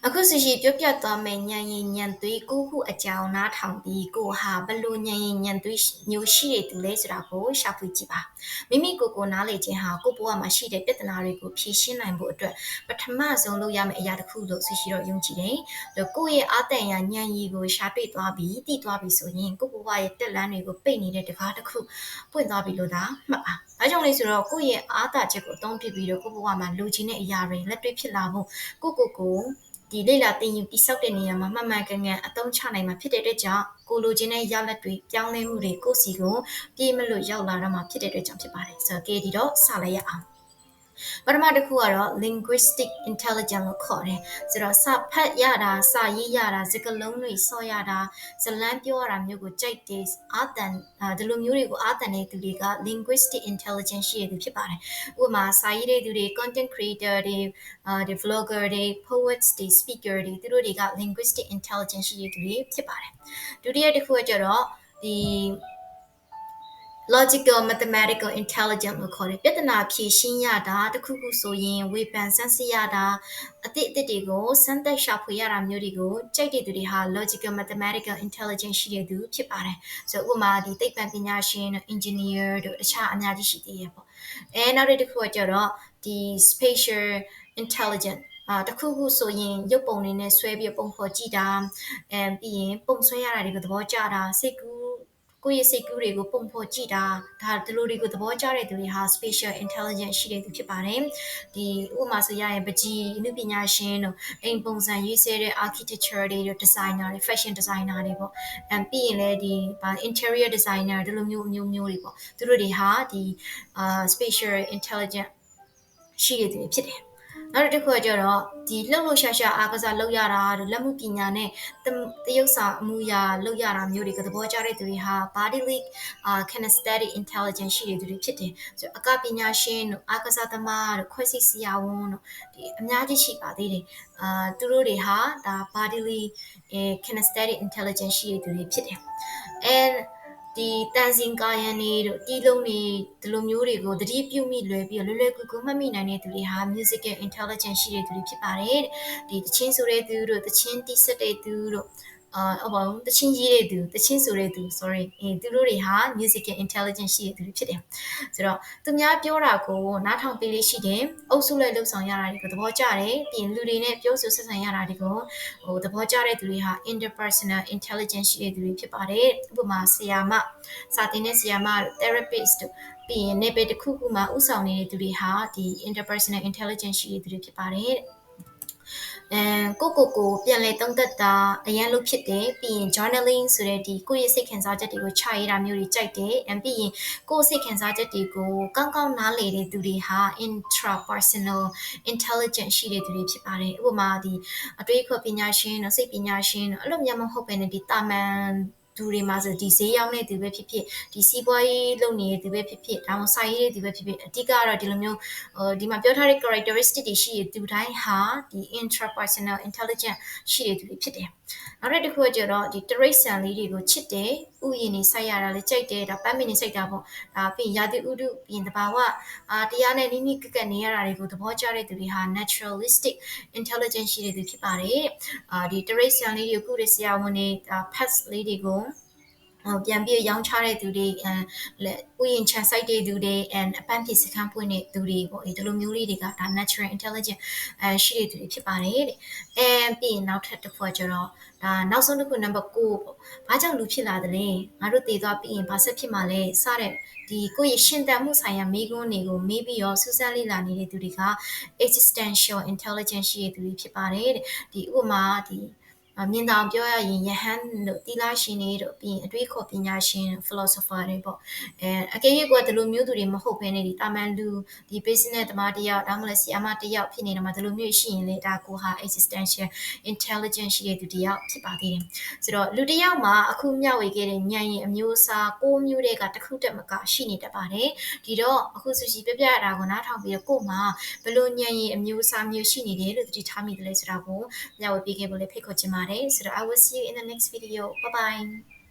အခုဆိုရှင်ပြောပြသွားမယ်ညံရင်ညံသွေးကိုခုအကြောင်းနားထောင်ပြီးကိုဟာဘလို့ညံရင်ညံသွေးမျိုးရှိတဲ့သူလဲဆိုတာကိုရှာဖွေကြည့်ပါမိမိကိုနားလေခြင်းဟာကိုဘဝမှာရှိတဲ့ပြဿနာတွေကိုဖြေရှင်းနိုင်ဖို့အတွက်ပထမဆုံးလုပ်ရမယ့်အရာတစ်ခုလို့ဆိုရှိတော့ယုံကြည်တယ်ကိုရဲ့အာတန်ရညံရီကိုရှာတွေ့သွားပြီးတည်သွားပြီဆိုရင်ကိုဘဝရဲ့တက်လန်းတွေကိုပိတ်နေတဲ့တကားတစ်ခုပွင့်သွားပြီလို့သာမှတ်ပါ။ဒါကြောင့်လေဆိုတော့ကိုယ့်ရဲ့အားသာချက်ကိုအသုံးပြုပြီးတော့ကိုယ့်ဘဝမှာလိုချင်တဲ့အရာတွေလက်တွေ့ဖြစ်လာဖို့ကိုဒီလေ့လာသင်ယူတိဆောက်တဲ့နေရာမှာမှန်မှန်ကန်ကန်အသုံးချနိုင်မှာဖြစ်တဲ့အတွက်ကြောင့်ကိုလိုချင်တဲ့ရလဒ်တွေပြောင်းလဲမှုတွေကိုယ့်စီကိုပြေးမလို့ရောက်လာတော့မှာဖြစ်တဲ့အတွက်ကြောင့်ဖြစ်ပါတယ်။ဆိုတော့ကဲဒီတော့စလိုက်ရအောင်။ပထမတစ်ခုကတော့ linguistic intelligence လို့ခေါ်တယ်ဆိုတော့စာဖတ်ရတာစာရေးရတာစကားလုံးတွေစောရတာဇလန်းပြောရတာမျိုးကိုကြိုက်တယ်အာတန်ဒီလိုမျိုးတွေကိုအာတန်တဲ့သူတွေက linguistic intelligence ရှိရသူဖြစ်ပါတယ်ဥပမာစာရေးတဲ့သူတွေ content creator တွေဒီ vlogger တွေ poets တွေ speaker တွေသူတို့တွေက linguistic intelligence ရှိရသူတွေဖြစ်ပါတယ်ဒုတိယတစ်ခုကကျတော့ဒီ logical mathematical intelligence လို့ခေါ်တယ်ပြဿနာဖြေရှင်းရတာတခုခုဆိုရင်ဝေဖန်ဆန်းစစ်ရတာအသစ်တွေကိုစမ်းသပ်ရှာဖွေရတာမျိုးတွေကိုကြိုက်တဲ့သူတွေဟာ logical mathematical intelligence ရှိတဲ့သူဖြစ်ပါတယ်ဆိုတော့ဥပမာဒီသိပ္ပံပညာရှင်တို့ engineer တို့တခြားအများကြီးရှိသေးတယ်ပေါ့နောက်တစ်ခုကကျတော့ဒီ spatial intelligence တခုခုဆိုရင်ရုပ်ပုံတွေနဲ့ဆွဲပြီးပုံဖော်ကြည့်တာပြီးရင်ပုံဆွဲရတာတွေကိုသဘောကျတာစိတ်ကူးကိုယ့်ရဲ့စိတ်ကူးတွေကိုပုံဖော်ကြည့်တာဒါဒီလိုတွေကိုသဘောကျတဲ့သူတွေဟာ spatial intelligence ရှိတဲ့သူဖြစ်ပါတယ်ဒီဥပမာဆိုရရင်ပကြီးအနုပညာရှင်တို့အိမ်ပုံစံရေးဆွဲတဲ့ architecture တွေတို့ designer တွေ fashion designer တွေပေါ့ပြီးရင်လည်းဒီinterior designer ဒီလိုမျိုးတွေပေါ့သူတို့တွေဟာဒီspatial intelligence ရှိတဲ့သူတွေဖြစ်တယ်နောက်တစ်ခုကကျတော့ဒီလှုပ်ရှားအားကစားလုပ်ရတာလက်မှုပညာနဲ့တရုပ်ဆောင်အမှုရာလုပ်ရတာမျိုးတွေကသဘောကျတဲ့သူတွေဟာ bodily kinesthetic intelligence ရှိတဲ့သူတွေဖြစ်တယ်ဆိုတော့အကပညာရှင်တို့အားကစားသမားတို့ခွဲစိတ်ဆရာဝန်တို့ဒီအများကြီးရှိပါသေးတယ်သူတို့တွေဟာဒါ bodily kinesthetic intelligence ရှိတဲ့သူတွေဖြစ်တယ် and ဒီတန်စင်ကာယံတွေတို့တီးလုံးတွေဒီလိုမျိုးတွေကိုသတိပြုမိလွယ်ပြီးလွယ်ကူကူမှတ်မိနိုင်တဲ့သူတွေဟာ musical intelligence ရှိတဲ့သူတွေဖြစ်ပါတယ်ဒီတချင်းဆိုတဲ့သူတို့တချင်းတီးဆက်တဲ့သူတို့တချင်းရေးတဲ့သူတချင်းဆိုတဲ့သူ sorry သူတို့တွေဟာ musical intelligence ရှိတဲ့သူတွေဖြစ်တယ်ဆိုတော့သူများပြောတာကိုနားထောင်ပေးလေးရှိတယ်အုပ်စုလိုက်လှုပ်ဆောင်ရတာတွေကိုသဘောကျတယ်ပြီးရင်လူတွေနဲ့ပြောဆိုဆက်ဆံရတာတွေကိုသဘောကျတဲ့သူတွေဟာ interpersonal intelligence ရှိတဲ့သူတွေဖြစ်ပါတယ်ဥပမာဆရာမစာသင်တဲ့ဆရာမ therapist ပြီးရင်နေပယ်တစ်ခုခုမှာဥဆောင်နေတဲ့သူတွေဟာဒီ interpersonal intelligence ရှိတဲ့သူတွေဖြစ်ပါတယ်ကိုပြန်လည်သုံးသပ်တာအရန်လို့ဖြစ်တယ်ပြီးရင် journaling ဆိုတဲ့ဒီကိုယ့်ရဲ့စိတ်ခံစားချက်တွေကိုချရေးတာမျိုးတွေကြိုက်တယ်ပြီးရင်ကိုယ့်စိတ်ခံစားချက်တွေကိုကောင်းကောင်းနားလည်တဲ့သူတွေဟာ intrapersonal intelligence ရှိတဲ့သူတွေဖြစ်ပါတယ်ဥပမာဒီအတွေးခေါ်ပညာရှင်တို့စိတ်ပညာရှင်တို့အဲ့လိုမျိုးမဟုတ်ဘဲနဲ့ဒီတာမန်သူတွေမှာဆိုဒီဈေးရောက်နေသူပဲဖြစ်ဖြစ်ဒီစီးပွားရေးလုပ်နေတဲ့သူပဲဖြစ်ဖြစ်ဒါမှမဟုတ်ဆိုင်ရေးတဲ့သူပဲဖြစ်ဖြစ်အဓိကတော့ဒီလိုမျိုးဒီမှာပြောထားတဲ့ characteristic တွေရှိတဲ့သူတိုင်းဟာဒီ intrapersonal intelligence ရှိတဲ့သူတွေဖြစ်တယ်နောက်တစ်ခုကကျတော့ဒီတရိတ်ဆန်လေးတွေကိုချစ်တယ်ဥယျာဉ်နေစိုက်ရတာလည်းကြိုက်တယ်ဒါပန်းမင်းနေစိုက်တာပေါ့ဒါပြီးရာသီဥတုပြီးရင်တဘာဝတရားနဲ့နိကကနေရတာတွေကိုသဘောကျတဲ့သူတွေဟာ naturalistic intelligence ရှိတဲ့သူဖြစ်ပါတယ်ဒီတရိတ်ဆန်လေးတွေကိုကုရဆရာဝန်တွေ pets လေးတွေကိုပြန်ပြီးရောင်းချတဲ့သူတွေဥယျာဉ်ခြံစိုက်တဲ့သူတွေအပန်းဖြေစခန်းပွင့်တဲ့သူတွေပေါ့ဒီလိုမျိုးလေးတွေကဒါ natural intelligence ရှိတဲ့သူတွေဖြစ်ပါတယ်တဲ့ပြီးရင်နောက်ထပ်တစ်ခုကျတော့ဒါနောက်ဆုံးတစ်ခု number 9ပေါ့ဘာကြောင့်လူဖြစ်လာတယ်လဲငါတို့တည်သွားပြီးရင်ဘာဆက်ဖြစ်မှာလဲစတဲ့ဒီကိုယ့်ရဲ့ရှင်သန်မှုဆိုင်ရာမိကွန်းတွေကိုမေးပြီးတော့စူးစမ်းလေ့လာနေတဲ့သူတွေက existential intelligence ရှိတဲ့သူတွေဖြစ်ပါတယ်တဲ့ဒီဥပမာဒီမြင်တောင်ပြောရရင်ယဟန်တို့သီလရှင်တွေတို့ပြီးရင်အတွေးခေါ်ပညာရှင် philosopher တွေပေါ့အကယ်၍ကဒီလိုမျိုးသူတွေမဟုတ်ဘဲနဲ့ဒီတာမန်လူဒီ business သမားတယောက်ဒါမှမဟုတ်ဆီယာမတယောက်ဖြစ်နေတာမှာဒီလိုမျိုးရှိရင်လေဒါကိုဟာ existential intelligence ရှိတဲ့သူတယောက်ဖြစ်ပါသေးတယ်ဆိုတော့လူတယောက်မှာအခုမျှဝေခဲ့တဲ့ဉာဏ်ရည်အမျိုးအစား6မျိုးတွေကတစ်ခုတက်မကရှိနေတတ်ပါတယ်ဒီတော့အခုဆိုရှိပြပြရတာကိုနားထောင်ပြီးတော့ကို့မှာဘလို့ဉာဏ်ရည်အမျိုးအစားမျိုးရှိနေတယ်လို့သတိထားမိတယ်လဲဆိုတာကိုမျှဝေပေးခဲ့ဖို့လည်းဖိတ်ခေါ်ချင်ပါတယ်So I will see you in the next video. Bye bye.